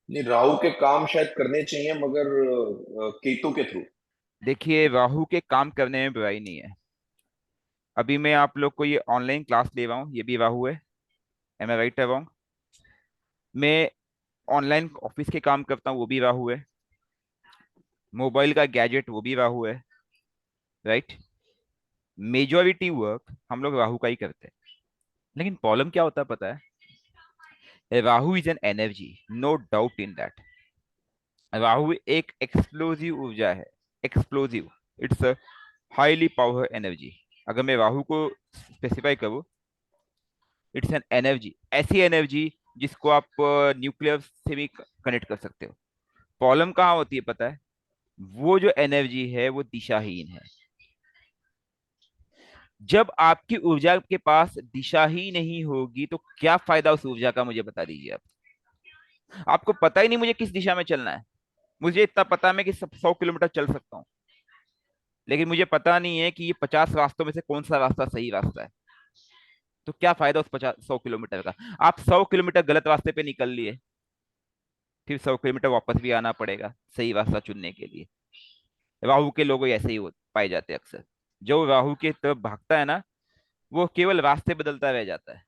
नहीं, राहु के काम शायद करने चाहिए मगर केतु के थ्रू। देखिए, राहु के काम करने में बुराई नहीं है। अभी मैं आप लोग को ये ऑनलाइन क्लास ले रहा हूँ, ये भी राहु है। एम आई राइट है रॉन्ग? मैं ऑनलाइन ऑफिस के काम करता हूँ, वो भी राहु है। मोबाइल का गैजेट, वो भी राहु है। राइट। मेजोरिटी वर्क हम लोग राहु का ही करते हैं। लेकिन प्रॉब्लम क्या होता है पता है? Rahu is an energy, no doubt in that. Rahu एक एक्सप्लोजिव ऊर्जा है। Explosive. It's a highly power energy. अगर मैं राहु को स्पेसिफाई करूँ, इट्स एन एनर्जी, ऐसी एनर्जी जिसको आप न्यूक्लियर से भी कनेक्ट कर सकते हो। प्रॉब्लम कहाँ होती है पता है? वो जो एनर्जी है वो दिशाहीन है। जब आपकी ऊर्जा के पास दिशा ही नहीं होगी तो क्या फायदा उस ऊर्जा का, मुझे बता दीजिए आप। आपको पता ही नहीं मुझे किस दिशा में चलना है। मुझे इतना पता है मैं कि 100 किलोमीटर चल सकता हूँ, लेकिन मुझे पता नहीं है कि ये 50 रास्तों में से कौन सा रास्ता सही रास्ता है। तो क्या फायदा उस 100 किलोमीटर का? आप 100 किलोमीटर गलत रास्ते पे निकल लिए, फिर 100 किलोमीटर वापस भी आना पड़ेगा सही रास्ता चुनने के लिए। राहु के लोग ऐसे ही पाए जाते हैं अक्सर। जो राहु की तरफ भागता है ना, वो केवल रास्ते बदलता रह जाता है।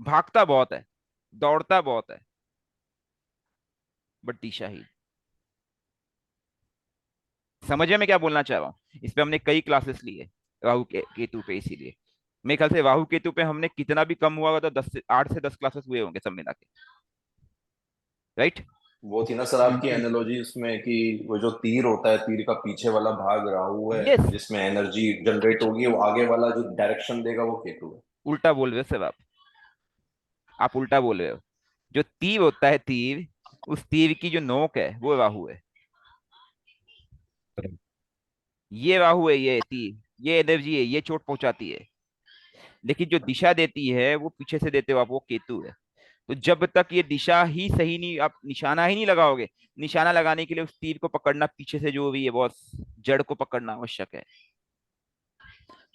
भागता बहुत है, दौड़ता बहुत है, बट दिशाहीन। समझ में मैं क्या बोलना चाह रहा हूँ? इस पे हमने कई क्लासेस ली है, राहु के केतु पे। इसीलिए मेरे ख्याल से राहु केतु पे हमने कितना भी कम हुआ होगा तो 8 से 10 क्लासेस हुए होंगे सब मिला के। राइट। वो थी ना सर आपकी एनालॉजी उसमें कि वो जो तीर होता है, तीर का पीछे वाला भाग राहु है, यस। जिसमें एनर्जी जनरेट होगी, वो आगे वाला जो डायरेक्शन देगा वो केतु है। उल्टा बोल रहे हो सर आप उल्टा बोल रहे हो। जो तीर होता है, तीर, उस तीर की जो नोक है वो राहु है। ये राहु है, ये तीर, ये एनर्जी है, ये चोट पहुंचाती है। लेकिन जो दिशा देती है वो पीछे से देते हो आप, वो केतु है। तो जब तक ये दिशा ही सही नहीं, आप निशाना ही नहीं लगाओगे। निशाना लगाने के लिए उस तीर को पकड़ना पीछे से जो भी है बॉस, जड़ को पकड़ना आवश्यक है।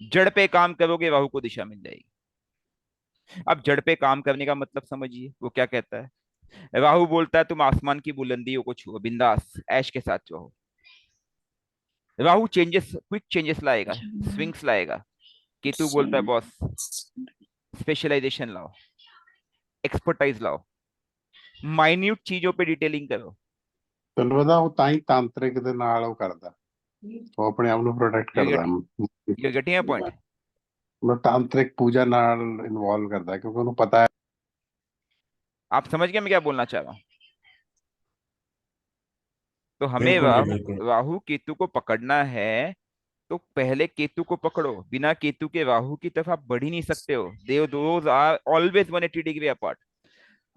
जड़ पे काम करोगे, राहु को दिशा मिल जाएगी। अब जड़ पे काम करने का मतलब समझिए वो क्या कहता है। राहु बोलता है तुम आसमान की बुलंदियों को छुओ, बिंदास ऐश के साथ रहो। राहु चेंजेस, क्विक चेंजेस लाएगा, स्विंग्स लाएगा। केतु बोलता है बॉस, स्पेशलाइजेशन लाओ, एक्सपर्टाइज लाओ, माइन्यूट चीजों पे डिटेलिंग करो। ਤੈਨੂੰ ਪਤਾ ਉਹ ਤਾਂ ਹੀ ਤਾਂਤਰਿਕ ਦੇ ਨਾਲ ਉਹ ਕਰਦਾ, ਉਹ ਆਪਣੇ ਆਪ ਨੂੰ ਪ੍ਰੋਟੈਕਟ यू ਕਰਦਾ। Get you getting point? ਮਤਲਬ ਤਾਂਤਰਿਕ ਪੂਜਾ ਨਾਲ ਇਨਵੋल्व ਕਰਦਾ ਕਿਉਂਕਿ ਉਹਨੂੰ ਪਤਾ ਹੈ। आप समझ गए मैं क्या बोलना चाह रहा हूँ? तो हमें बिल्कुल जी बिल्कुल। राहु केतु को पकड़ना है। तो पहले केतु को पकड़ो, बिना केतु के राहु की तरफ आप बढ़ ही नहीं सकते हो। They those are always 180 degree apart.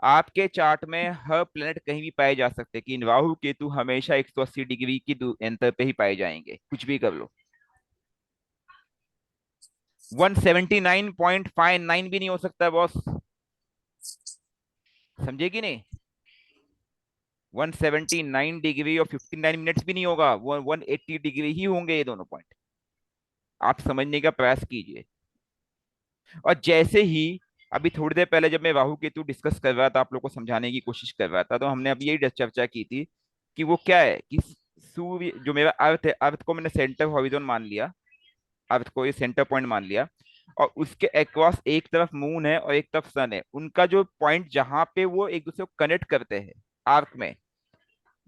आपके चार्ट में हर प्लेनेट कहीं भी पाए जा सकते हैं, कि राहु केतु हमेशा 180 डिग्री की अंतर पे ही पाए जाएंगे, कुछ भी कर लो। 179.59 भी नहीं हो सकता बॉस, समझे कि नहीं? 179 डिग्री और 59 मिनट्स भी नहीं होगा, वो 180 डिग्री ही होंगे ये दोनों पॉइंट। आप समझने का प्रयास कीजिए। और जैसे ही अभी थोड़ी देर पहले जब मैं राहु केतु डिस्कस कर रहा था, आप लोग को समझाने की कोशिश कर रहा था, तो हमने अभी यही चर्चा की थी कि वो क्या है कि सूर्य जो मेरा अर्थ है, अर्थ को मैंने सेंटर हॉरिजॉन मान लिया। अर्थ को ये सेंटर पॉइंट मान लिया। और उसके अक्रॉस एक तरफ मून है और एक तरफ सन है, उनका जो पॉइंट जहां पे वो एक दूसरे को कनेक्ट करते हैं आर्क में,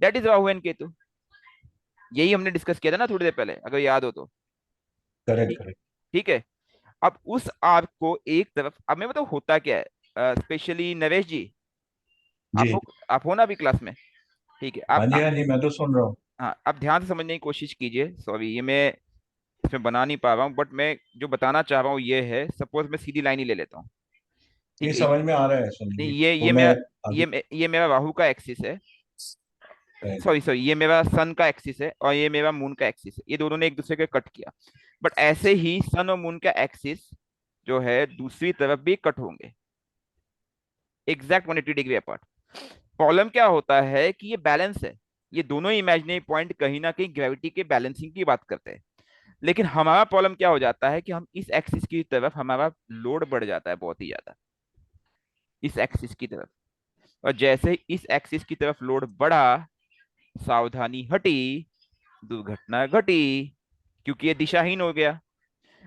that is Rahu and Ketu. यही हमने डिस्कस किया था ना थोड़ी देर पहले, अगर याद हो तो। करेक्ट ठीक। करेक्ट। ठीक है। अब उस आर्क को एक तरफ, अब मैं बताऊं होता क्या है, स्पेशली नरेश जी, जी। आप हो ना अभी क्लास में? ठीक है, हाँ जी हाँ जी, मैं तो सुन रहा हूँ। हाँ, आप ध्यान से समझने की कोशिश कीजिए। सॉरी, ये मैं इसमें बना नहीं पा रहा हूँ, बट मैं जो बताना चाह रहा हूँ ये है, सपोज मैं सीधी लाइन ही ले लेता हूँ। ये ठीक है। समझ में आ रहा है नहीं, सुनिए। ये वो ये मैं मेरा, अभी ये मेरा राहु का एक्सिस है। सॉरी सॉरी, ये मेरा सन का एक्सिस है और ये मेरा मून का एक्सिस है। ये दोनों ने एक दूसरे को कट किया। बट ऐसे ही सन और मून का एक्सिस जो है दूसरी तरफ भी कट होंगे, एग्जैक्ट 180 डिग्री अपार्ट। प्रॉब्लम क्या होता है कि ये बैलेंस है। ये दोनों इमेजिनरी पॉइंट कहीं ना कहीं ग्रेविटी के बैलेंसिंग की बात करते हैं। लेकिन हमारा प्रॉब्लम क्या हो जाता है कि हम इस एक्सिस की तरफ हमारा लोड बढ़ जाता है बहुत ही ज्यादा, इस एक्सिस की तरफ। और जैसे ही इस एक्सिस की तरफ लोड बढ़ा, सावधानी हटी, दुर्घटना घटी, क्योंकि ये दिशाहीन हो गया।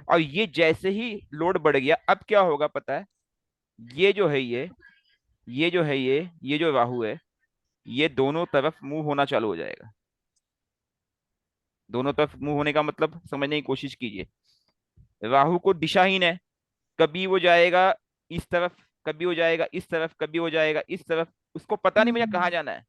और ये जैसे ही लोड बढ़ गया, अब क्या होगा पता है? ये जो है ये जो है ये जो राहु है, ये दोनों तरफ मूव होना चालू हो जाएगा। दोनों तरफ मूव होने का मतलब समझने की कोशिश कीजिए। राहु को दिशाहीन है, कभी वो जाएगा इस तरफ, कभी हो जाएगा इस तरफ, कभी हो जाएगा इस तरफ, उसको पता नहीं मुझे कहाँ जाना है।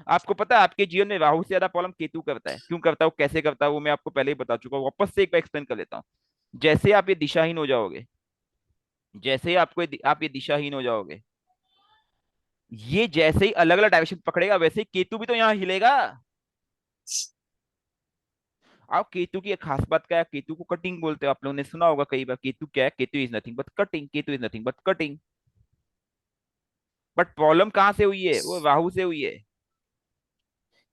आपको पता है आपके जीवन में राहु से ज्यादा प्रॉब्लम केतु करता है। क्यों करता है, वो कैसे करता है, वो मैं आपको पहले ही बता चुका हूँ, वापस से एक बार एक्सप्लेन कर देता हूँ। जैसे आप ये दिशाहीन हो जाओगे, जैसे ही आप ये दिशाहीन हो जाओगे, ये जैसे ही अलग अलग डायरेक्शन पकड़ेगा, वैसे ही केतु भी तो यहाँ हिलेगा। आप केतु की एक खास बात क्या है, केतु को कटिंग बोलते हो, आप लोगों ने सुना होगा कई बार। केतु क्या है? Ketu is nothing but cutting, Ketu is nothing but cutting. But problem कहां से हुई है? वो राहु से हुई है।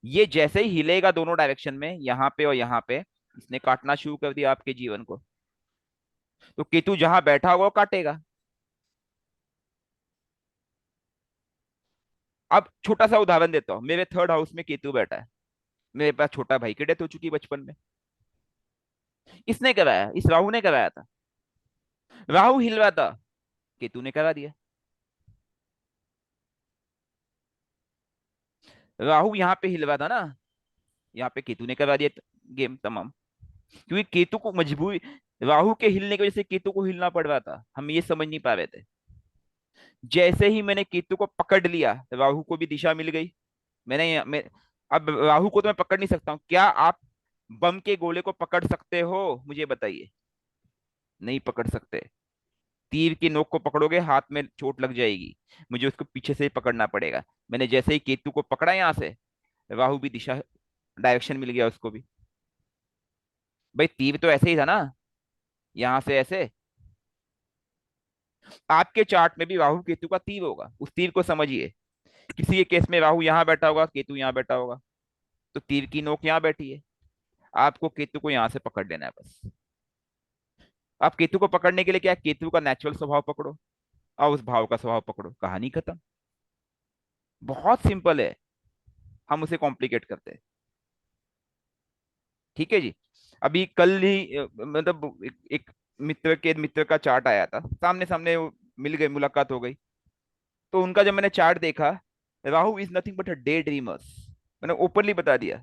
ये जैसे ही हिलेगा दोनों डायरेक्शन में, यहाँ पे और यहाँ पे, इसने काटना शुरू कर दिया आपके जीवन को। तो केतु जहां बैठा होगा वो काटेगा। अब छोटा सा उदाहरण देता हूँ, मेरे थर्ड हाउस में केतु बैठा है। मेरे पास छोटा भाई की डेथ हो चुकी है बचपन में। इसने कराया, इस राहु ने कराया था। राहु हिल रहा था, केतु ने करा दिया। राहु यहाँ पे हिल रहा था ना, यहाँ पे केतु ने करा दिया गेम तमाम। क्योंकि केतु को मजबूरी, राहु के हिलने की वजह से केतु को हिलना पड़ रहा था, हम ये समझ नहीं पा रहे थे। जैसे ही मैंने केतु को पकड़ लिया, राहु को भी दिशा मिल गई। अब राहु को तो मैं पकड़ नहीं सकता हूँ। क्या आप बम के गोले को पकड़ सकते हो? मुझे बताइए। नहीं पकड़ सकते। तीर की नोक को पकड़ोगे, हाथ में चोट लग जाएगी। मुझे उसको पीछे से ही पकड़ना पड़ेगा। मैंने जैसे ही केतु को पकड़ा यहाँ से, राहु भी दिशा, डायरेक्शन मिल गया उसको भी। भाई तीर तो ऐसे ही था ना, यहाँ से ऐसे। आपके चार्ट में भी राहु केतु का तीर होगा, उस तीर को समझिए। किसी के केस में राहु यहाँ बैठा होगा, केतु यहाँ बैठा होगा, तो तीर की नोक यहाँ बैठी है। आपको केतु को यहाँ से पकड़ लेना है बस। आप केतु को पकड़ने के लिए क्या है, केतु का नेचुरल स्वभाव पकड़ो और उस भाव का स्वभाव पकड़ो, कहानी खत्म। बहुत सिंपल है, हम उसे कॉम्प्लिकेट करते हैं। ठीक है जी। अभी कल ही मतलब एक मित्र का चार्ट आया था, सामने सामने मिल गए, मुलाकात हो गई। तो उनका जब मैंने चार्ट देखा, Rahu is nothing but a day dreamers, मैंने ओपनली बता दिया।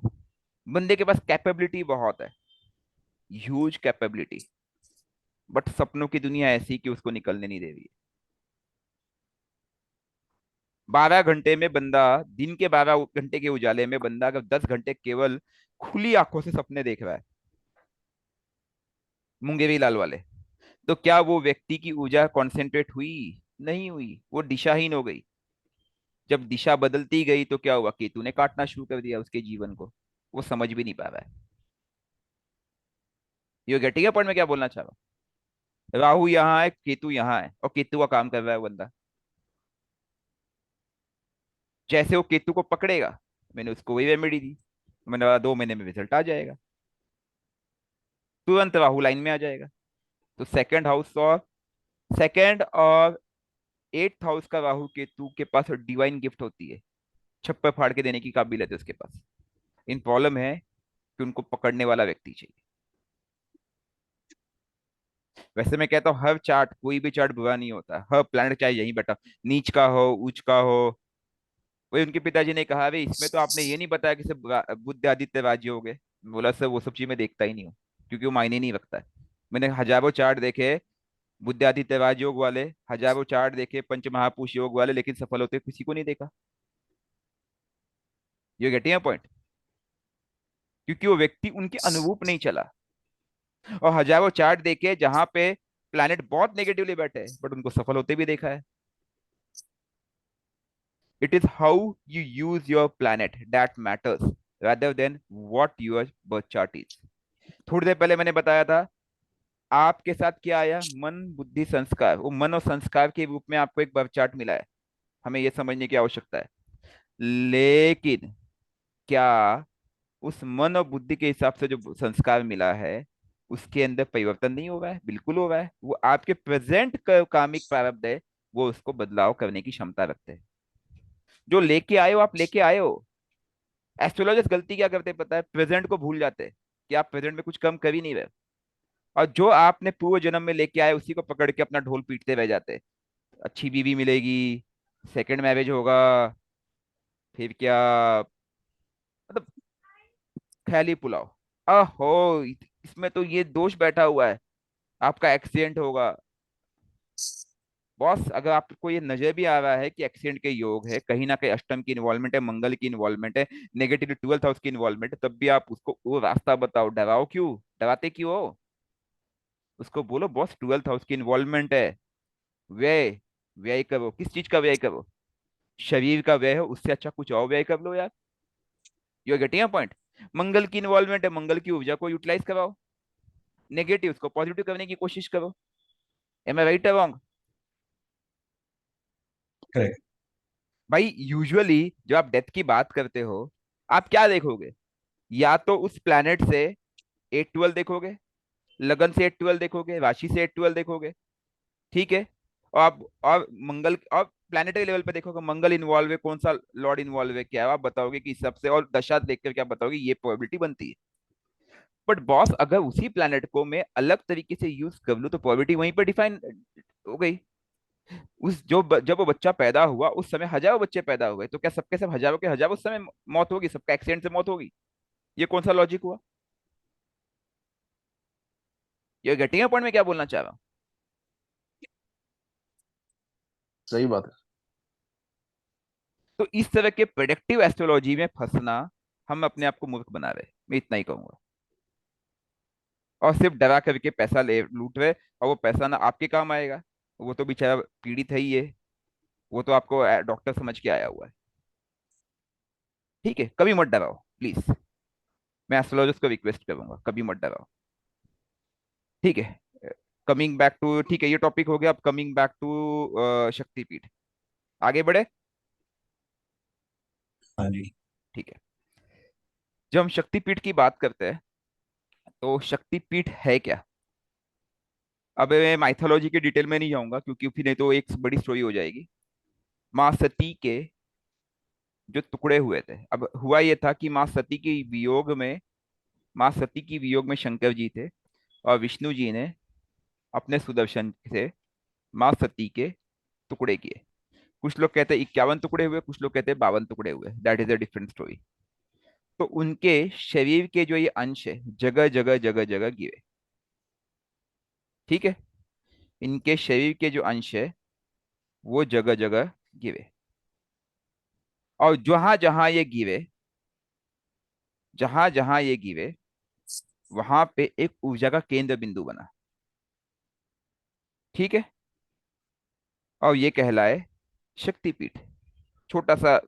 बंदे के पास कैपेबिलिटी बहुत है, ह्यूज कैपेबिलिटी, बट सपनों की दुनिया ऐसी कि उसको निकलने नहीं दे रही है। 12 घंटे में बंदा, दिन के 12 घंटे के उजाले में बंदा अगर 10 घंटे केवल खुली आंखों से सपने देख रहा है, मुंगेरी लाल वाले, तो क्या वो व्यक्ति की ऊर्जा कॉन्सेंट्रेट हुई? नहीं हुई, वो दिशाहीन हो गई। जब दिशा बदलती गई तो क्या हुआ, केतु ने काटना शुरू कर दिया उसके जीवन को। वो समझ भी नहीं पा रहा है। ये गेटिंग पॉइंट में क्या बोलना चाह रहा हूं? राहु यहाँ है, केतु यहाँ है, और केतु का काम कर रहा है वो बंदा। जैसे वो केतु को पकड़ेगा, मैंने उसको वही रेमेडी दी, मैंने बोला 2 महीने में रिजल्ट आ जाएगा। तुरंत राहु लाइन में आ जाएगा। तो सेकंड और 8th हाउस का राहु केतु के पास डिवाइन गिफ्ट होती है, छप्पर फाड़ के देने की काबिलियत है उसके पास। इन प्रॉब्लम है कि उनको पकड़ने वाला व्यक्ति चाहिए। वैसे मैं कहता हूँ हर चार्ट, कोई भी चार्ट बुरा नहीं होता, हर प्लैनेट चाहे यहीं बैठा, नीच का हो उच्च का हो। वही उनके पिताजी ने कहा, अरे इसमें तो आपने ये नहीं बताया कि सब बुद्ध आदित्य राज्य हो गए। बोला सर वो सब चीज मैं देखता ही नहीं हूँ, क्योंकि वो मायने नहीं रखता है। मैंने हजारों चार्ट देखे बुद्ध आदित्य राजयोग वाले, हजारों चार्ट देखे पंच महापुरुष योग वाले, लेकिन सफल होते किसी को नहीं देखा। You getting a point? क्योंकि वो व्यक्ति उनके अनुरूप नहीं चला। और हजारों चार्ट देखे जहां पे प्लैनेट बहुत नेगेटिवली बैठे हैं, बट उनको सफल होते भी देखा है। It is how you use your planet that matters, rather than what your birth chart is। थोड़ी देर पहले मैंने बताया था, आपके साथ क्या आया, मन बुद्धि संस्कार। वो मन और संस्कार के रूप में आपको एक बर्थ चार्ट मिला है, हमें यह समझने की आवश्यकता है। लेकिन क्या उस मन और बुद्धि के हिसाब से जो संस्कार मिला है, उसके अंदर परिवर्तन नहीं हो रहा है? बिल्कुल हो रहा है। वो आपके प्रेजेंट कामिक प्रारब्ध है, वो उसको बदलाव करने की क्षमता रखते हैं। जो लेके आए हो आप लेके आए हो। एस्ट्रोलॉजर्स गलती क्या करते हैं पता है, प्रेजेंट को भूल जाते हैं कि आप प्रेजेंट में कुछ कम कर ही नहीं रहे। और जो आपने पूर्व जन्म में लेके आए उसी को पकड़ के अपना ढोल पीटते रह जाते हैं। अच्छी बीवी मिलेगी, सेकंड मैरिज होगा, फिर क्या, मतलब ख्याली पुलाव। अहो, इसमें तो ये दोष बैठा हुआ है, आपका एक्सीडेंट होगा। बॉस, अगर आपको ये नजर भी आ रहा है कि एक्सीडेंट के योग है, कहीं ना कहीं अष्टम की इन्वॉल्वमेंट है, मंगल की इन्वॉल्वमेंट है, नेगेटिव 12th हाउस की इन्वॉल्वमेंट है, तब भी आप उसको वो रास्ता बताओ। डराओ क्यों, डराते क्यों हो? उसको बोलो बॉस 12th हाउस की इन्वॉल्वमेंट है, व्यय, व्यय करो। किस चीज का व्यय करो? शरीर का व्यय हो, उससे अच्छा कुछ और व्यय कर लो यार। You are getting a point. मंगल की इन्वॉल्वमेंट है, मंगल की ऊर्जा को यूटिलाइज कराओ, नेगेटिव उसको पॉजिटिव करने की कोशिश करो। M I right wrong? Correct. भाई यूजुअली जब आप डेथ की बात करते हो, आप क्या देखोगे? या तो उस प्लैनेट से 812 देखोगे, लगन से 812 देखोगे, राशि से 812 देखोगे, ठीक है। और आप और मंगल और प्लैनेटरी लेवल पे देखोगे, मंगल इन्वॉल्व है, कौन सा लॉर्ड इन्वॉल्व है, क्या है, आप बताओगे कि इस हिसाब से, और दशा देख कर क्या बताओगे, ये प्रोबेबिलिटी बनती है। बट बॉस, अगर उसी प्लैनेट को मैं अलग तरीके से यूज कर लूं तो प्रोबेबिलिटी वहीं पर डिफाइन हो गई। जब वो बच्चा पैदा हुआ उस समय हजारों बच्चे पैदा हुए, तो क्या सबके सब हजारों के हजारों उस समय मौत होगी, सबका एक्सीडेंट से मौत होगी? ये कौन सा लॉजिक हुआ? ये गेटिंग पॉइंट में क्या बोलना चाह रहा हूँ? सही बात है। तो इस तरह के प्रेडिक्टिव एस्ट्रोलॉजी में फंसना, हम अपने आप को मूर्ख बना रहे हैं, मैं इतना ही कहूंगा। और सिर्फ डरा करके पैसा ले लूट रहे, और वो पैसा ना आपके काम आएगा, वो तो बेचारा पीड़ित है ही है, वो तो आपको डॉक्टर समझ के आया हुआ है। ठीक है, कभी मत डराओ प्लीज, मैं एस्ट्रोलॉजिस्ट को रिक्वेस्ट करूंगा, कभी मत डराओ। ठीक है, कमिंग बैक टू, ठीक है ये टॉपिक हो गया, अब कमिंग बैक टू शक्तिपीठ, आगे बढ़े। हाँ जी। ठीक है, जब हम शक्तिपीठ की बात करते हैं तो शक्तिपीठ है क्या? अब मैं माइथोलॉजी के डिटेल में नहीं जाऊंगा, क्योंकि फिर नहीं तो एक बड़ी स्टोरी हो जाएगी। माँ सती के जो टुकड़े हुए थे, अब हुआ ये था कि माँ सती की वियोग में शंकर जी थे, और विष्णु जी ने अपने सुदर्शन से माँ सती के टुकड़े किए। कुछ लोग कहते हैं 51 टुकड़े हुए, कुछ लोग कहते हैं 52 टुकड़े हुए, that is a different story. तो उनके शरीर के जो ये अंश है, जगह जगह जगह जगह गिरे। ठीक है, इनके शरीर के जो अंश है वो जगह जगह गिरे, और जहां जहां ये गिरे, वहां पे एक ऊर्जा का केंद्र बिंदु बना। ठीक है, और ये कहलाए शक्तिपीठ। छोटा सा,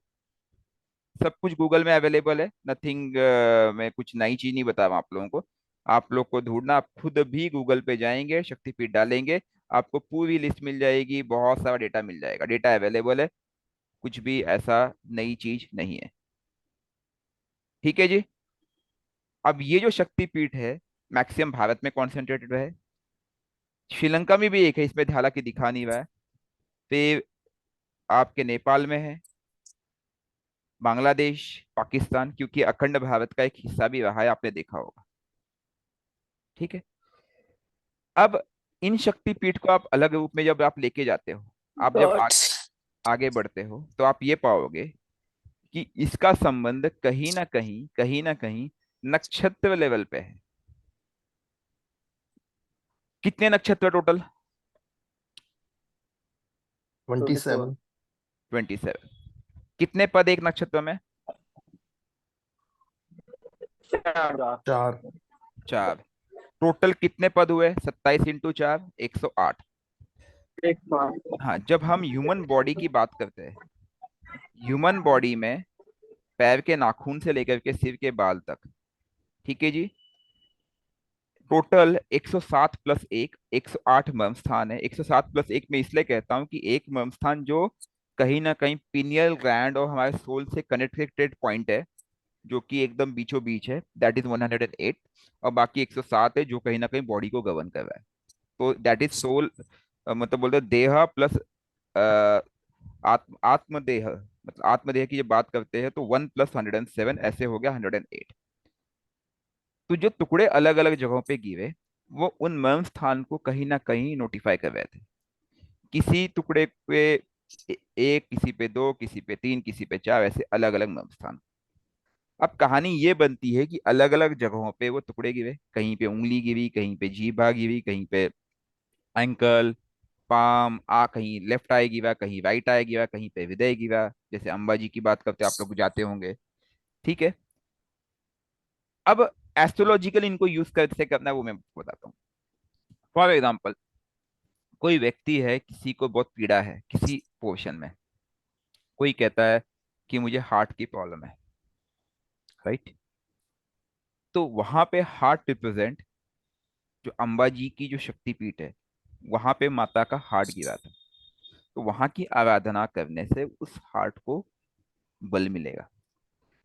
सब कुछ गूगल में अवेलेबल है, नथिंग, मैं कुछ नई चीज नहीं बता रहा हूं आप लोगों को। आप लोग को ढूंढना, आप खुद भी गूगल पे जाएंगे, शक्तिपीठ डालेंगे, आपको पूरी लिस्ट मिल जाएगी, बहुत सारा डेटा मिल जाएगा, डेटा अवेलेबल है, कुछ भी ऐसा नई चीज नहीं है। ठीक है जी। अब ये जो शक्तिपीठ है, मैक्सिमम भारत में कॉन्सेंट्रेटेड है, श्रीलंका में भी एक है, इसमें हालांकि दिखा नहीं रहा है, फिर आपके नेपाल में है, बांग्लादेश, पाकिस्तान, क्योंकि अखंड भारत का एक हिस्सा भी रहा है, आपने देखा होगा। ठीक है, अब इन शक्तिपीठ को आप अलग रूप में जब आप लेके जाते हो, आप जब आगे बढ़ते हो, तो आप ये पाओगे कि इसका संबंध कहीं ना कहीं नक्षत्र लेवल पे है। कितने नक्षत्र टोटल? 27। 27। कितने पद एक नक्षत्र में? चार। 4। टोटल कितने पद हुए? 27 × 4, 108। हाँ, जब हम ह्यूमन बॉडी की बात करते हैं, ह्यूमन बॉडी में पैर के नाखून से लेकर के सिर के बाल तक, ठीक है जी, टोटल 107 + 1, 108 मर्म स्थान है। 107 + 1 में इसलिए कहता हूँ कि एक मर्म स्थान जो कहीं ना कहीं पिनियल ग्लैंड और हमारे सोल से कनेक्टेड पॉइंट है, जो कि एकदम बीचों बीच है, दैट इज 108। और बाकी 107 है जो कहीं ना कहीं बॉडी को गवर्न कर रहा है। तो दैट इज सोल, मतलब बोलते हैं देह प्लस आत्मदेह, मतलब आत्मदेह की जब बात करते हैं तो 1 + 107 ऐसे हो गया 108। तो जो टुकड़े अलग अलग जगहों पे गिरे, वो उन मर्म स्थान को कहीं ना कहीं नोटिफाई कर रहे थे। किसी टुकड़े पे एक, किसी पे दो, किसी पे तीन, किसी पे चार, ऐसे अलग अलग मर्म स्थान। अब कहानी ये बनती है कि अलग अलग जगहों पे वो टुकड़े गिरे, कहीं पे उंगली गिरी, कहीं पे जीभा गिरी, कहीं पे एंकल, पाम, कहीं लेफ्ट आई गिरा, कहीं राइट आई गिरा, कहीं पे हृदय गिरा। जैसे अंबाजी की बात करते आप लोग जाते होंगे। ठीक है। अब एस्ट्रोलॉजिकल इनको यूज कैसे करना है वो मैं बताता हूँ। फॉर एग्जाम्पल, कोई व्यक्ति है, किसी को बहुत पीड़ा है किसी पोर्शन में, कोई कहता है कि मुझे हार्ट की प्रॉब्लम है, राइट। तो वहां पे हार्ट रिप्रेजेंट, जो अंबाजी की जो शक्तिपीठ है, वहां पे माता का हार्ट गिरा था। तो वहां की आराधना करने से उस हार्ट को बल मिलेगा।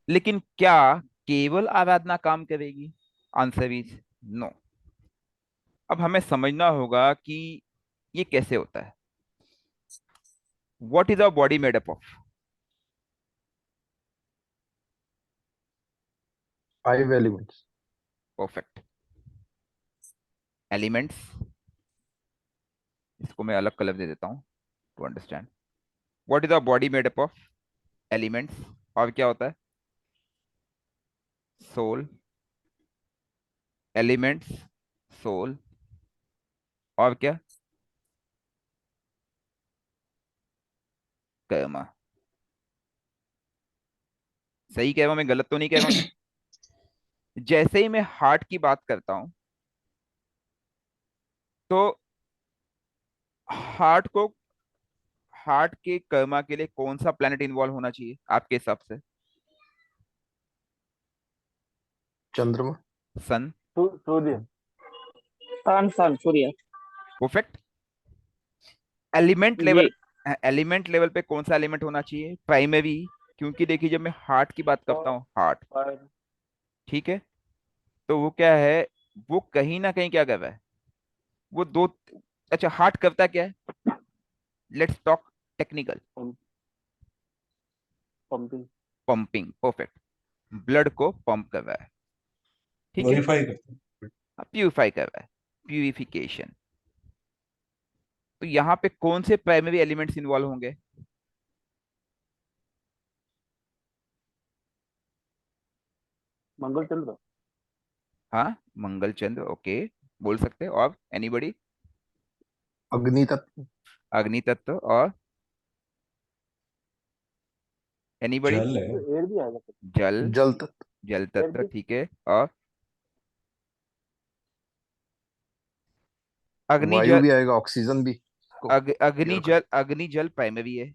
लेकिन क्या केवल आराधना काम करेगी? Answer is no. अब हमें समझना होगा कि ये कैसे होता है। What is our body made up of? 5 elements. Perfect. Elements, इसको मैं अलग कलर दे देता हूं to understand. What is our body made up of? Elements. और क्या होता है? सोल, एलिमेंट्स, सोल, और क्या? कर्मा। सही कह रहा हूं मैं? गलत तो नहीं कह रहा हूं इसमें? जैसे ही मैं हार्ट की बात करता हूं, तो हार्ट को, हार्ट के कर्मा के लिए कौन सा प्लेनेट इन्वॉल्व होना चाहिए आपके हिसाब से? चंद्रमा। सन। सूर्य। सन सूर्य। परफेक्ट। एलिमेंट जी। लेवल, एलिमेंट लेवल पे कौन सा एलिमेंट होना चाहिए? प्राइमरी। क्योंकि देखिए, जब मैं हार्ट की बात करता हूँ, हार्ट, ठीक है, तो वो क्या है, वो कहीं ना कहीं क्या कर रहा है, वो दो, अच्छा हार्ट करता क्या है? Let's talk technical. Pumping. Pumping, perfect. Blood को पंप कर रहा है, ठीक है। प्योरीफाई करते हैं। प्यूरिफाई कर रहा है, प्यूरिफिकेशन। तो यहाँ पे कौन से प्राइमरी एलिमेंट्स इन्वॉल्व होंगे? मंगल चंद्र। हाँ, मंगल चंद्र, ओके, बोल सकते हैं। और एनीबडी? अग्नि तत्व। अग्नि तत्व। और एनीबडी? जल है। एयर भी आएगा। जल, जल तत्व। जल तत्व, ठीक है। और अग्नि वायु जल, भी आएगा, ऑक्सीजन भी को अग्नि एयर का। जल, अग्नि जल प्राइमरी है,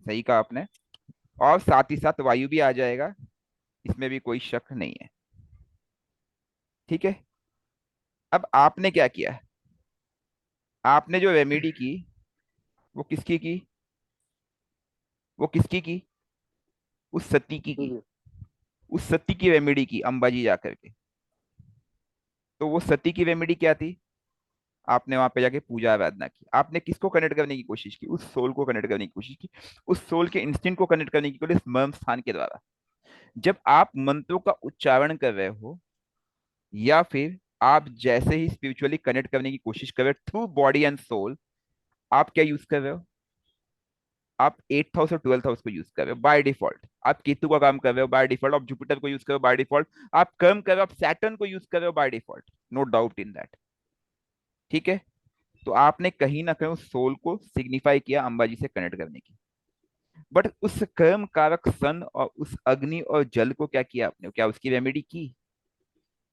सही कहा आपने। और साथ ही साथ वायु भी आ जाएगा, इसमें भी कोई शक नहीं है, ठीक है। अब आपने क्या किया? आपने जो रेमेडी की, वो किसकी की? वो किसकी की? उस सती की। सूर्य। उस सती की रेमेडी की अंबाजी जाकर के। तो वो सती की रेमेडी क्या थी? आपने वहां पे जाके पूजा आराधना की। आपने किसको कनेक्ट करने की कोशिश की? उस सोल को कनेक्ट करने की कोशिश की, उस सोल के इंस्टिंक्ट को कनेक्ट करने की कोशिश, मर्म स्थान के द्वारा। जब आप मंत्रों का उच्चारण कर रहे हो, या फिर आप जैसे ही स्पिरिचुअली कनेक्ट करने की कोशिश कर रहे हो थ्रू बॉडी एंड सोल, आप क्या यूज कर रहे हो? आप 8th हाउस और 12th हाउस को यूज कर रहे हो बाय डिफॉल्ट। आप केतु का काम कर रहे हो बाय डिफॉल्ट, आप जुपिटर को यूज कर रहे हो बाय डिफॉल्ट, आप कर्म कर रहे हो, आप सैटर्न को यूज कर रहे हो by default, no doubt in that, ठीक है। तो आपने कहीं ना कहीं उस सोल को सिग्निफाई किया अंबाजी से कनेक्ट करने की। बट उस कर्म कारक सन और उस अग्नि और जल को क्या किया आपने? क्या उसकी रेमेडी की?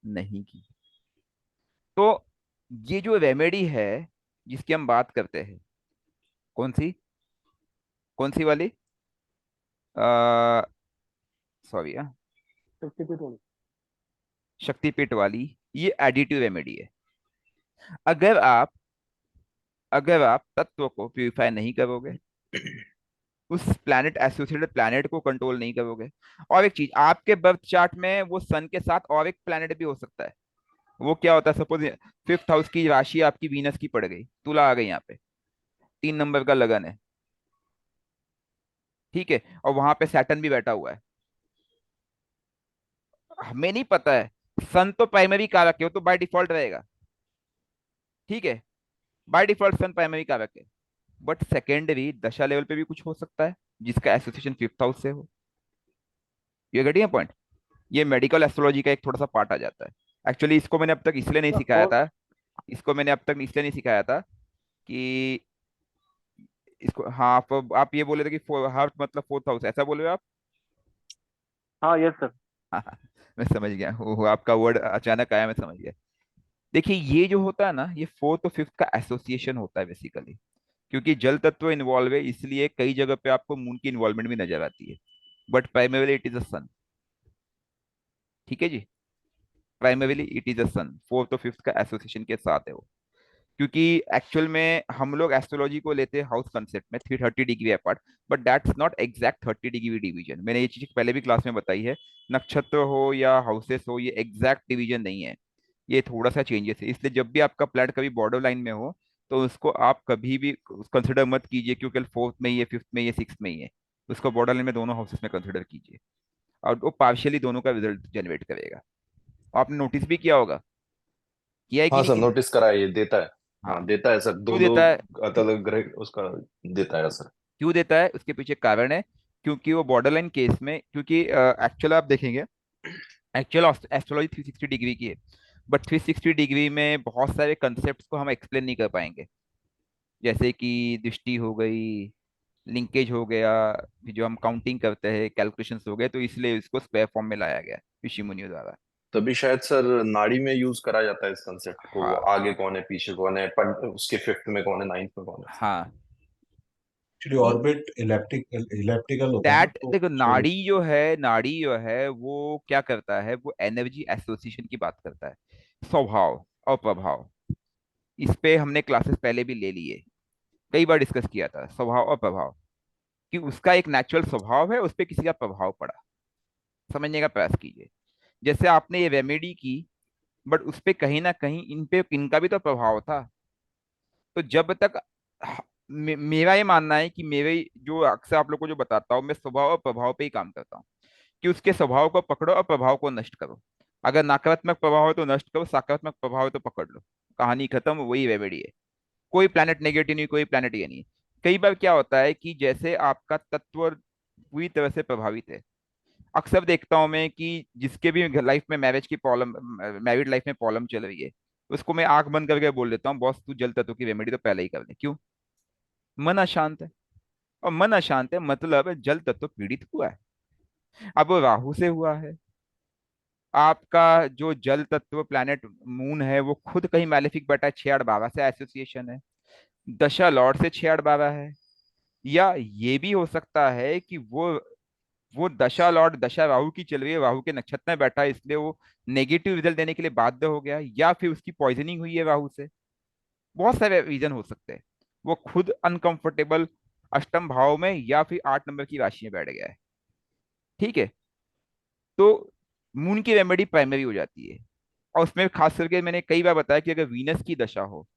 नहीं की। तो ये जो रेमेडी है जिसकी हम बात करते हैं, कौन सी, कौन सी वाली, सॉरी, शक्तिपीठ वाली। शक्तिपीठ वाली, ये एडिटिव रेमेडी है। अगर आप, अगर आप तत्व को प्यूरिफाई नहीं करोगे, उस प्लैनेट, एसोसिएटेड प्लैनेट को कंट्रोल नहीं करोगे, और एक चीज, आपके बर्थ चार्ट में वो सन के साथ और एक प्लैनेट भी हो सकता है। वो क्या होता है? सपोज 5th हाउस की राशि आपकी वीनस की पड़ गई, तुला आ गई यहाँ पे, 3 नंबर का लगन है, ठीक है, और वहां पे सैटर्न भी बैठा हुआ है। हमें नहीं पता है, सन तो प्राइमरी कारक है, वो तो बाय डिफॉल्ट रहेगा, ठीक है, बाय डिफॉल्ट सन प्राइमरी कारक है। बट सेकेंडरी दशा लेवल पे भी कुछ हो सकता है जिसका एसोसिएशन फिफ्थ हाउस से हो। ये गेटिंग पॉइंट। ये मेडिकल एस्ट्रोलॉजी का एक थोड़ा सा पार्ट आ जाता है। एक्चुअली इसको मैंने अब तक इसलिए नहीं सिखाया फोर्थ। था, इसको मैंने अब तक इसलिए नहीं सिखाया था कि इसको, हाँ, आप ये बोले थे कि हार्ट मतलब फोर्थ हाउस, ऐसा बोले हो आप? हाँ यस सर। हाँ, मैं समझ गया, वो आपका वर्ड अचानक आया, मैं समझ गया। देखिए, ये जो होता है ना, ये फोर्थ और फिफ्थ का एसोसिएशन होता है बेसिकली, क्योंकि जल तत्व इन्वॉल्व है, इसलिए कई जगह पे आपको मून की इन्वॉल्वमेंट भी नजर आती है, but primarily it is a sun. ठीक है जी, primarily it is a sun, fourth और फिफ्थ का एसोसिएशन के साथ है वो। क्योंकि एक्चुअल में हम लोग एस्ट्रोलॉजी को लेते हैं हाउस कंसेप्ट में 330 degree apart, but that's not exact 30 degree division. मैंने ये चीज पहले भी क्लास में बताई है, नक्षत्र हो या हाउसेस हो, ये एग्जैक्ट डिवीजन नहीं है, ये थोड़ा सा चेंजेस है। इसलिए जब भी आपका प्लैनेट कभी बॉर्डर लाइन में हो, तो उसको आप कभी भी कंसिडर मत कीजिए क्योंकि फोर्थ में ही है, फिफ्थ में ही है, सिक्स में ही है। उसको बॉर्डर लाइन में दोनों हाउसेस में कंसिडर कीजिए, और वो पार्शियली दोनों का रिजल्ट जनरेट करेगा। आपने नोटिस भी किया होगा, किया है कि हाँ नहीं सर, किया? नोटिस करा है, ये देता है। हाँ, हाँ। देता है सर, दो क्यों दो देता है? अलग अलग ग्रह उसका देता है सर। क्यों देता है, उसके पीछे कारण है। क्योंकि वो बॉर्डर लाइन केस में, क्योंकि एक्चुअल आप देखेंगे, एक्चुअल एस्ट्रोलॉजी 360 डिग्री की है, बट 360 डिग्री में बहुत सारे कंसेप्ट को हम एक्सप्लेन नहीं कर पाएंगे, जैसे कि दृष्टि हो गई, लिंकेज हो गया, फिर जो हम काउंटिंग करते हैं, कैलकुलेशंस हो गए, तो इसलिए इसको स्क्वायर फॉर्म में लाया गया ऋषि मुनियों द्वारा। तभी शायद सर नाड़ी में यूज करा जाता है इस कंसेप्ट को, हाँ। आगे कौन है, पीछे कौन है, उसके फिफ्थ में कौन है, नाइन्थ में कौन है। हाँ। एक्चुअली ऑर्बिट इलेप्टिकल होता है ना, दैट तो देखो, उससे नाड़ी जो है वो क्या करता है, वो एनर्जी एसोसिएशन की बात करता है, स्वभाव और प्रभाव। इस पे हमने क्लासेस पहले भी ले लिए, कई बार डिस्कस किया था स्वभाव और प्रभाव, कि उसका एक नेचुरल स्वभाव है, उस पे किसी का प्रभाव पड़ा। समझने का प्रयास कीजिए। जैसे आपने ये रेमेडी की, बट उस पे कहीं ना कहीं इन पे इनका भी तो प्रभाव था। तो जब तक मेरा ये मानना है कि मेरे जो अक्सर आप लोग को जो बताता हूँ, मैं स्वभाव और प्रभाव पे ही काम करता हूँ, कि उसके स्वभाव को पकड़ो और प्रभाव को नष्ट करो। अगर नकारात्मक प्रभाव है तो नष्ट करो, सकारात्मक प्रभाव है तो पकड़ लो, कहानी खत्म, वही रेमेडी है। कोई प्लैनेट नेगेटिव नहीं, कोई प्लैनेट ये नहीं। कई बार क्या होता है कि जैसे आपका तत्व पूरी तरह से प्रभावित है, अक्सर देखता हूं मैं कि जिसके भी लाइफ में मैरिज की प्रॉब्लम, मैरिड लाइफ में प्रॉब्लम चल रही है, उसको मैं आंख बंद करके बोल देता हूँ, बॉस तू जल तत्व की रेमेडी तो पहले ही कर ले। क्यों? मन अशांत है, और मन अशांत है मतलब जल तत्व पीड़ित हुआ है। अब वो राहु से हुआ है, आपका जो जल तत्व प्लैनेट मून है वो खुद कहीं मैलेफिक बैठा है, 6 8 12 से एसोसिएशन है, दशा लॉर्ड से 6 8 12 है। या ये भी हो सकता है कि वो दशा लॉर्ड दशा राहु की चल रही है, राहु के नक्षत्र में बैठा है, इसलिए वो नेगेटिव रिजल्ट देने के लिए बाध्य हो गया, या फिर उसकी पॉइजनिंग हुई है राहु से। बहुत सारे रीजन हो सकते हैं। वो खुद अनकंफर्टेबल अष्टम भाव में या फिर 8 नंबर की राशि में बैठ गया है, ठीक है। तो मून की रेमेडी प्राइमरी हो जाती है, और उसमें खास करके मैंने कई बार बताया कि अगर वीनस की दशा हो,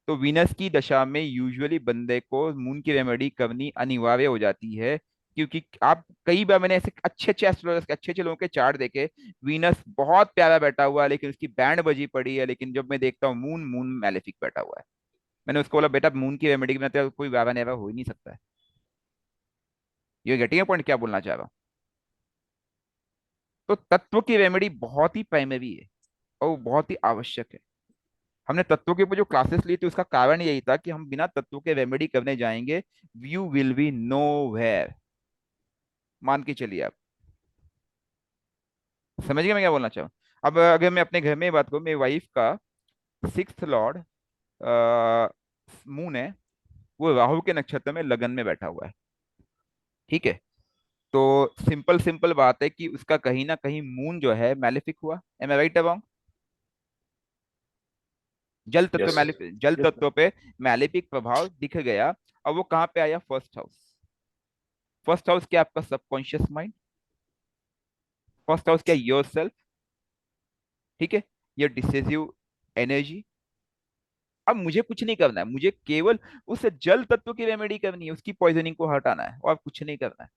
तो वीनस की दशा में यूजुअली बंदे को मून की रेमेडी करनी अनिवार्य हो जाती है। क्योंकि आप, कई बार मैंने ऐसे अच्छे अच्छे एस्ट्रोलॉजर्स के अच्छे अच्छे लोगों के चार्ट देखे, वीनस बहुत प्यारा बैठा हुआ है लेकिन उसकी बैंड बजी पड़ी है, लेकिन जब मैं देखता हूँ मून मून मैलेफिक बैठा हुआ है। मैंने उसको बोला, बेटा मून की रेमेडी के बिना तेरा कोई वावा नेवा हो ही नहीं सकता है। ये गेटिंग पॉइंट क्या बोलना चाह रहा हूँ? तो तत्व की रेमेडी बहुत ही प्राइमरी है, और वो बहुत ही आवश्यक है। हमने तत्वों के ऊपर जो क्लासेस ली थी उसका कारण यही था कि हम बिना तत्वों के रेमेडी करने जाएंगे, you will be nowhere. मान के चलिए आप, समझ गए मैं क्या बोलना चाहूँ? अब अगर मैं अपने घर में ही बात करूँ, मेरी वाइफ का सिक्स्थ लॉर्ड मून है, वो राहु के नक्षत्र में लगन में बैठा हुआ है, ठीक है। तो सिंपल सिंपल बात है कि उसका कहीं ना कहीं मून जो है मैलेफिक हुआ। Am I right about? Yes sir. जल यस सर। तत्व पे मैलेफिक प्रभाव दिख गया। अब वो कहाँ पे आया? First house. फर्स्ट हाउस क्या? आपका सबकॉन्शियस माइंड। फर्स्ट हाउस क्या? योर सेल्फ, ठीक है, ये डिसेसिव एनर्जी, अब मुझे कुछ नहीं करना है, मुझे केवल उस जल तत्व की रेमेडी करनी है, उसकी पॉइजनिंग को हटाना है और कुछ नहीं करना है।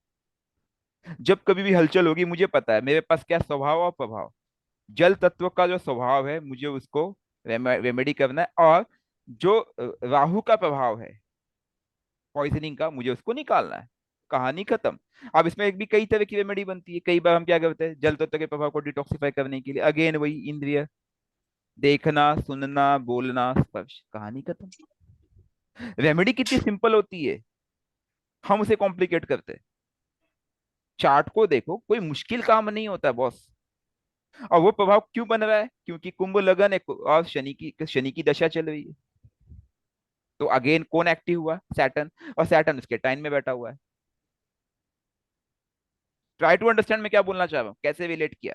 जब कभी भी हलचल होगी मुझे पता है मेरे पास क्या स्वभाव और प्रभाव, जल तत्व का जो स्वभाव है मुझे उसको रेमेडी करना है, और जो राहु का प्रभाव है पॉइजनिंग का, मुझे उसको निकालना है। कहानी खत्म। अब इसमें एक भी कई तरह की रेमेडी बनती है। कई बार हम क्या करते हैं, जल तत्व के प्रभाव को डिटॉक्सिफाई करने के लिए अगेन वही इंद्रिय, देखना, सुनना, बोलना, स्पर्श, कहानी खत्म। रेमेडी कितनी सिंपल होती है, हम उसे कॉम्प्लिकेट करते हैं। चार्ट को देखो, कोई मुश्किल काम नहीं होता बॉस। और वो प्रभाव क्यों बन रहा है, क्योंकि कुंभ लगन है और शनि की दशा चल रही है। तो अगेन कौन एक्टिव हुआ, सैटर्न, और सैटर्न उसके टाइम में बैठा हुआ है। ट्राई टू अंडरस्टैंड मैं क्या बोलना चाह रहा हूँ, कैसे रिलेट किया।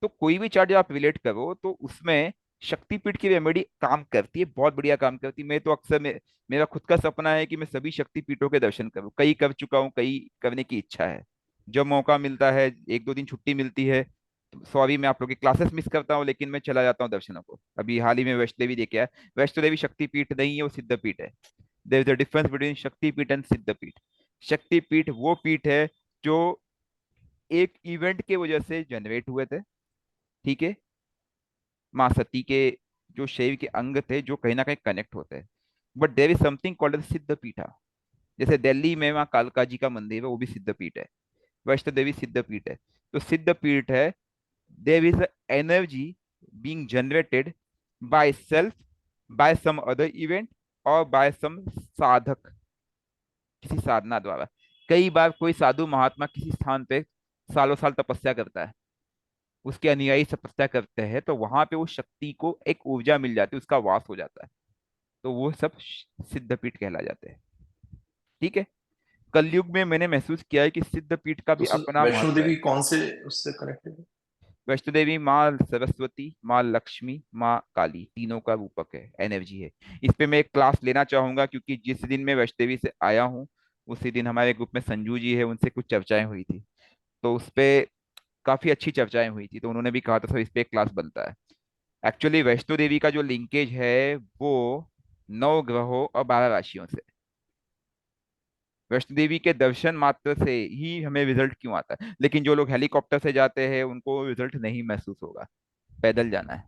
तो कोई भी चार्ट जब आप रिलेट करो तो उसमें शक्तिपीठ की रेमेडी काम करती है, बहुत बढ़िया काम करती है। मैं तो अक्सर मेरा खुद का सपना है कि मैं सभी शक्तिपीठों के दर्शन करूं, कई कर चुका हूं, कई करने की इच्छा है। जब मौका मिलता है, एक दो दिन छुट्टी मिलती है, सॉरी मैं आप लोग की क्लासेस मिस करता हूँ, लेकिन मैं चला जाता हूँ दर्शनों को। अभी हाल ही में वैष्णो देवी देखे है। वैष्णो देवी शक्तिपीठ नहीं है, वो सिद्धपीठ है। There is a difference between Shaktipeeth and Siddhpeeth. शक्तिपीठ वो पीठ है जो एक इवेंट के वजह से जनरेट हुए थे, ठीक है, माँ सती के जो शरीर के अंग थे जो कहीं ना कहीं कनेक्ट होते हैं। But there is something called as Siddha peetha. जैसे दिल्ली में माँ कालका जी का मंदिर है, वो भी सिद्ध पीठ है। वैष्णो देवी सिद्ध पीठ है। तो सिद्ध पीठ है, there is energy being generated by self, by some other event, और बाय सम साधक, किसी साधना द्वारा। कई बार कोई साधु महात्मा किसी स्थान पे सालों साल तपस्या करता है, उसके अनुयायी तपस्या करते हैं, तो वहां पे वो शक्ति को एक ऊर्जा मिल जाती है, उसका वास हो जाता है। तो वो सब सिद्धपीठ कहला जाते हैं, ठीक है। कलयुग में मैंने महसूस किया है कि सिद्धपीठ का तो भी अपना वैष्णो महत्व है। देवी कौन से उससे कनेक्टेड है? वैष्णो देवी माँ सरस्वती, माँ लक्ष्मी, माँ काली, तीनों का रूपक है, एनर्जी है। इस पे मैं एक क्लास लेना चाहूंगा, क्योंकि जिस दिन मैं वैष्णो देवी से आया हूँ उसी दिन हमारे ग्रुप में संजू जी है, उनसे कुछ चर्चाएं हुई थी। तो उस पे काफी अच्छी चर्चाएं हुई थी, तो उन्होंने भी कहा था सर इस पे एक क्लास बनता है। एक्चुअली वैष्णो देवी का जो लिंकेज है वो 9 ग्रहों और 12 राशियों से। वैष्णो देवी के दर्शन मात्र से ही हमें रिजल्ट क्यों आता है, लेकिन जो लोग हेलीकॉप्टर से जाते हैं उनको रिजल्ट नहीं महसूस होगा। पैदल जाना है,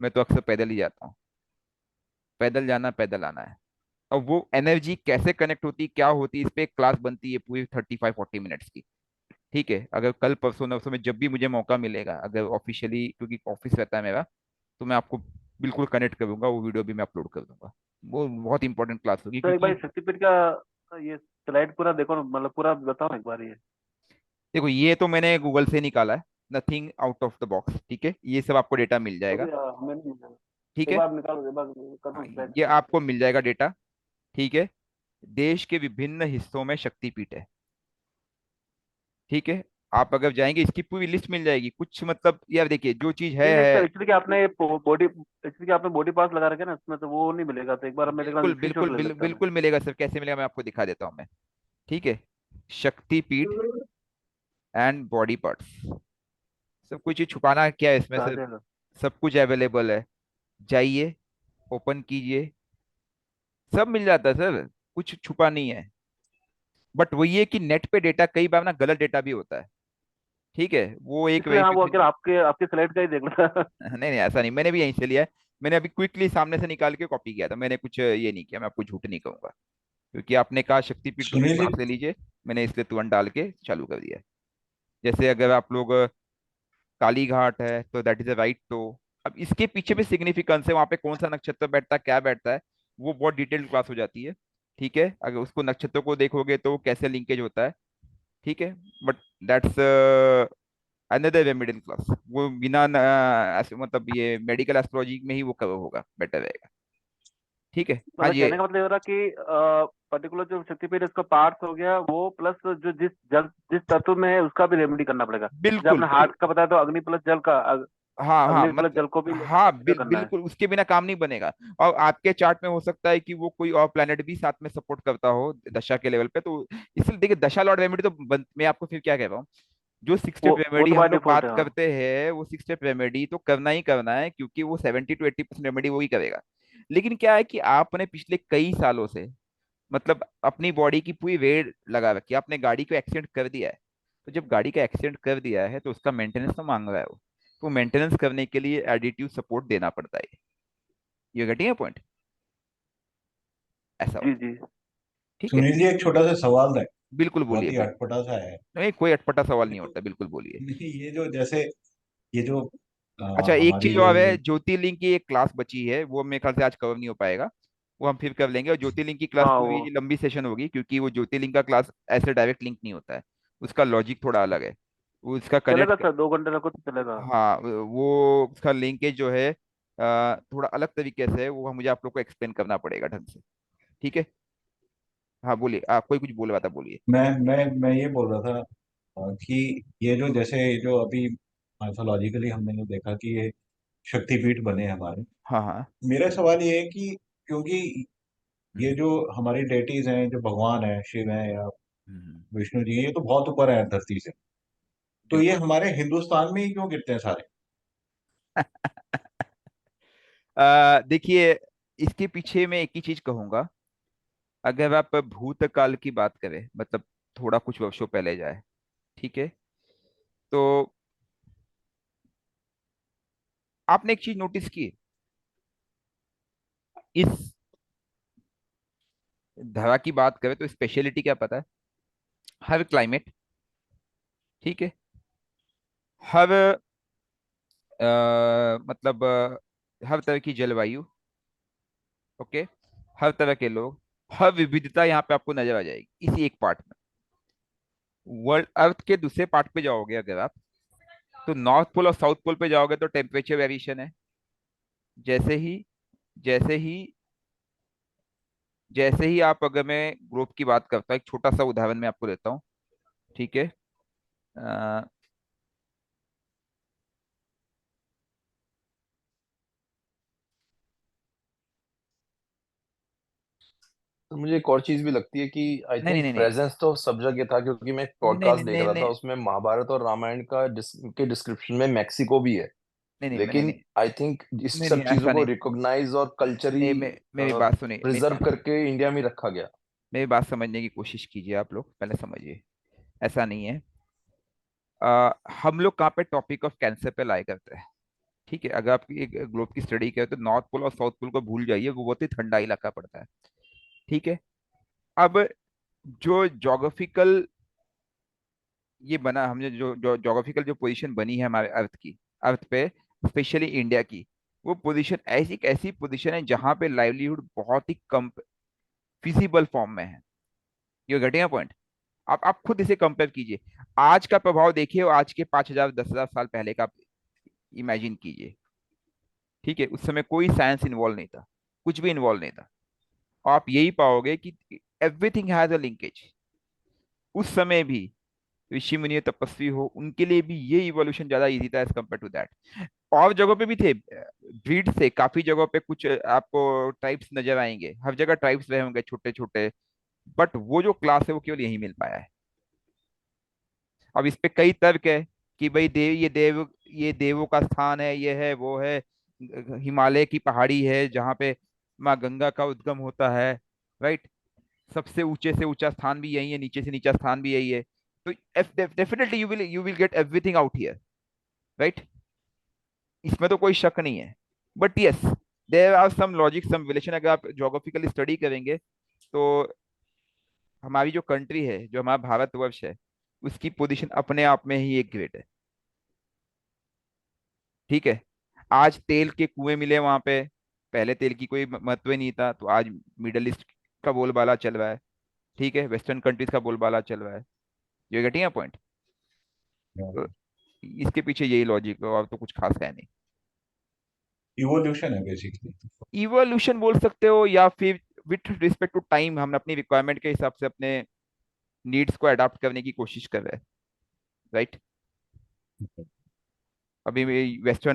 मैं तो अक्सर पैदल ही जाता हूँ। पैदल जाना, पैदल आना है। और वो एनर्जी कैसे कनेक्ट होती, क्या होती, इस पे एक क्लास बनती है पूरी 35-40 मिनट्स की, ठीक है। अगर कल परसों नरसों में जब भी मुझे मौका मिलेगा, अगर ऑफिशियली, क्योंकि ऑफिस रहता है मेरा, तो मैं आपको बिल्कुल कनेक्ट करूंगा, वो वीडियो भी मैं अपलोड कर दूंगा। वो बहुत इंपॉर्टेंट क्लास होगी, तो एक क्योंकि बार शक्तिपीठ का ये स्लाइड पूरा देखो ना, मतलब पूरा बताओ ना एक बार ये। देखो ये तो मैंने गूगल से निकाला है, nothing out of the box, ठीक है। ये सब आपको डेटा मिल तो जाएगा, भी हमें नहीं मिल रहा। ठीक एक है। बार निकालो, एक बार कर हाँ, दो स्लाइड ये पूरा। आपको मिल जाएगा डेटा, ठीक है। देश के विभिन्न हिस्सों में शक्तिपीठ है, ठीक है। आप अगर जाएंगे इसकी पूरी लिस्ट मिल जाएगी। कुछ मतलब यार देखिए, जो चीज नहीं नहीं सर, है। एक्चुअली कि आपने बॉडी पास लगा रखे ना इसमें, तो वो नहीं मिलेगा। तो एक बार मैं देखा, स्क्रीनशॉट ले लेता हूँ। बिल्कुल मिलेगा सर, कैसे मिलेगा मैं आपको दिखा देता हूँ मैं, ठीक है। शक्तिपीठ एंड बॉडी पार्ट्स, सब कुछ ही छुपाना क्या है इसमें आ सर, जाएगा। सब कुछ अवेलेबल है। जाइए, ओपन कीजिए, सब मिल जाता है सर, कुछ छुपा नहीं है। बट वही है कि नेट पे डेटा कई बार ना गलत डेटा भी होता है, ठीक है। वो एक इसलिए हाँ, वो वेरिफिकेशन। अकेला आपके आपके स्लाइड का ही देख लो। नहीं नहीं, ऐसा नहीं, मैंने भी यहीं से लिया है। मैंने अभी क्विकली सामने से निकाल के कॉपी किया था, मैंने कुछ ये नहीं किया, मैं आपको झूठ नहीं कहूंगा। क्योंकि आपने कहा शक्तिपीठ की भी सुनील क्लास जी, ले लीजिए, मैंने इसलिए तुरंत डाल के चालू कर दिया है। जैसे अगर आप लोग काली घाट है तो that is a right to. अब इसके पीछे भी सिग्निफिकेंस है, वहां पे कौन सा नक्षत्र बैठता है, क्या बैठता है, वो बहुत डिटेल्ड क्लास हो जाती है, ठीक है। अगर उसको नक्षत्रों को देखोगे तो कैसे लिंकेज होता है, ठीक है। But that's another way middle class, वो बिना मतलब ये मेडिकल एस्ट्रोलॉजी में ही वो कवर होगा, बेटर रहेगा, ठीक है। हाँ मतलब जी, कहने का मतलब ये हो रहा कि पर्टिकुलर जो शक्तिपीठ इसका पार्ट हो गया वो, प्लस जो जिस तत्व में है उसका भी रेमेडी करना पड़ेगा। जैसे बिल्कुल आपने बिल हार्ट का बताया, तो अग्नि प्लस जल का, हाँ हाँ, अग्नि प्लस मतलब जल को भी हाँ, करना है। बिल्कुल उसके बिना काम नहीं बनेगा। और आपके चार्ट में हो सकता है कि वो कोई और प्लेनेट भी साथ में सपोर्ट करता हो दशा के लेवल पे, तो इसलिए देखिए दशा लॉर्ड रेमेडी तो मैं आपको फिर क्या कह रहा हूँ, जो सिक्स वो स्टेप वो रेमेडी तो हम बाय लोग डिफॉल्ट बात है, हाँ। करते हैं, वो सिक्स स्टेप रेमेडी तो करना ही करना है, क्योंकि वो 70 to 80% रेमेडी वो ही करेगा। लेकिन क्या है कि आपने पिछले कई सालों से, मतलब अपनी बॉडी की पूरी वेट लगा रखी है, आपने गाड़ी को एक्सीडेंट कर दिया है। तो जब गाड़ी का एक्सीडेंट कर दिया है तो उसका मेंटेनेंस तो मांग रहा है वो। तो मेंटेनेंस करने के लिए एडिटिव सपोर्ट देना पड़ता है। ये घटिया पॉइंट ऐसा जी होता है। जी। ठीक है। सुनील जी, एक छोटा सा सवाल है, बिल्कुल बहुत बोलिए, ही बिल्कुल। अटपटा सा है। नहीं, कोई अटपटा सवाल नहीं देखो, होता, बिल्कुल बोलिए। नहीं, ये जो जैसे ये जो अच्छा, एक हमारी चीज जो और है, ये ज्योतिर्लिंग की एक क्लास बची है, वो मेरे ख्याल से आज कवर नहीं हो पाएगा। वो हम फिर कर लेंगे, और ज्योतिर्लिंग की क्लास हाँ वो पूरी लंबी सेशन होगी, क्योंकि वो ज्योतिर्लिंग का क्लास ऐसे डायरेक्ट लिंक नहीं होता है। उसका लॉजिक थोड़ा अलग है। वो उसका चलेगा कनेक्ट, सर, 2 घंटे रखो तो चलेगा। हाँ वो उसका लिंकेज जो है थोड़ा अलग तरीके से है, वो मुझे आप लोग को एक्सप्लेन करना पड़ेगा ढंग से। ठीक है। हाँ बोलिए, आप कोई कुछ बोल रहा था, बोलिए। मैं ये बोल रहा था कि ये जो जैसे ये जो अभी माइथोलॉजिकली हमने ये देखा कि ये शक्तिपीठ बने हमारे। हाँ हाँ। मेरा सवाल ये है कि क्योंकि ये हम्म, जो हमारी डेटीज हैं, जो भगवान है, शिव है या हम्म, विष्णु जी, ये तो बहुत ऊपर है धरती से। तो ये बिल्कुल। हमारे हिंदुस्तान में ही क्यों गिरते हैं सारे? देखिए, इसके पीछे मैं एक ही चीज कहूंगा। अगर आप भूतकाल की बात करें, मतलब थोड़ा कुछ वर्षों पहले जाए, ठीक है, तो आपने एक चीज नोटिस की, इस धरा की बात करें तो स्पेशलिटी क्या पता है? हर क्लाइमेट, ठीक है, हर मतलब हर तरह की जलवायु, ओके, हर तरह के लोग, हर विविधता यहाँ पे आपको नजर आ जाएगी इसी एक पार्ट में। वर्ल्ड अर्थ के दूसरे पार्ट पे जाओगे अगर आप, तो नॉर्थ पोल और साउथ पोल पे जाओगे तो टेम्परेचर वेरिएशन है। जैसे ही जैसे ही जैसे ही आप, अगर मैं ग्लोब की बात करता हूँ, एक छोटा सा उदाहरण मैं आपको देता हूँ, ठीक है। अ, तो मुझे एक और चीज भी लगती है कि आई नहीं थिंक नहीं नहीं प्रेजेंस तो सब जगह था, क्योंकि मैं एक नहीं पॉडकास्ट नहीं देख नहीं रहा था, नहीं उसमें महाभारत और रामायण का के डिस्क्रिप्शन में मैक्सिको भी है। नहीं नहीं नहीं लेकिन नहीं आई थिंक इस नहीं नहीं, सब चीजों ऐसा को नहीं। रिकॉग्नाइज और कल्चरी नहीं, मेरी बात सुनिए, प्रिजर्व करके इंडिया में रखा गया। मेरी बात समझने की कोशिश कीजिए, आप लोग पहले समझिए। ऐसा नहीं है। हम लोग कहाँ पे टॉपिक ऑफ कैंसर पे लाई करते हैं? ठीक है, अगर आप एक ग्लोब की स्टडी करें तो नॉर्थ पोल और साउथ पोल को भूल जाइए, वो बहुत ही ठंडा इलाका पड़ता है। ठीक है। अब जो जोग्राफिकल ये बना, हमने जो जो जोग्राफिकल जो पोजीशन बनी है हमारे अर्थ की, अर्थ पे, स्पेशली इंडिया की, वो पोजीशन ऐसी ऐसी पोजीशन है जहां पे लाइवलीहुड बहुत ही कम फिजिबल फॉर्म में है। ये घटिया पॉइंट। आप खुद इसे कंपेयर कीजिए, आज का प्रभाव देखिए और आज के 5,000 10,000 साल पहले का इमेजिन कीजिए। ठीक है, उस समय कोई साइंस इन्वॉल्व नहीं था, कुछ भी इन्वॉल्व नहीं था। और आप यही पाओगे कि एवरीथिंग हैज अ लिंकेज। उस समय भी ऋषि मुनि तपस्वी हो, उनके लिए भी ये इवोल्यूशन ज्यादा इजी था एज कम्पेयर टू दैट। और जगहों पे भी थे, ब्रीड से काफी जगहों पे कुछ आपको ट्राइब्स नजर आएंगे, हर जगह ट्राइब्स रहे होंगे छोटे छोटे, बट वो जो क्लास है वो केवल यही मिल पाया है। अब इस पे कई तर्क है कि भाई ये देवों का स्थान है, ये है वो है, हिमालय की पहाड़ी है जहाँ पे माँ गंगा का उद्गम होता है, राइट। सबसे ऊंचे से ऊंचा स्थान भी यही है, नीचे से नीचा स्थान भी यही है। तो definitely you will get everything out here, right. इसमें तो कोई शक नहीं है। But yes, there are some logic, some relation. अगर आप जोग्राफिकली स्टडी करेंगे तो हमारी जो कंट्री है, जो हमारा भारतवर्ष है, उसकी पोजीशन अपने आप में ही एक ग्रेट है। ठीक है। आज तेल के कुएं मिले वहां पे, पहले तेल की कोई महत्व ही नहीं था, तो आज मिडल ईस्ट का बोलबाला चल रहा है। ठीक है, वेस्टर्न कंट्रीज का बोलबाला चल रहा है। ये घटिया पॉइंट। तो इसके पीछे यही लॉजिक है, और तो कुछ खास है नहीं। इवोल्यूशन है बेसिकली। इवोल्यूशन बोल सकते हो, या फिर विथ रिस्पेक्ट टू टाइम हम अपनी रिक्वायरमेंट के हिसाब से अपने नीड्स को अडॉप्ट करने की कोशिश कर रहे हैं, राइट। अभी वेस्टर्न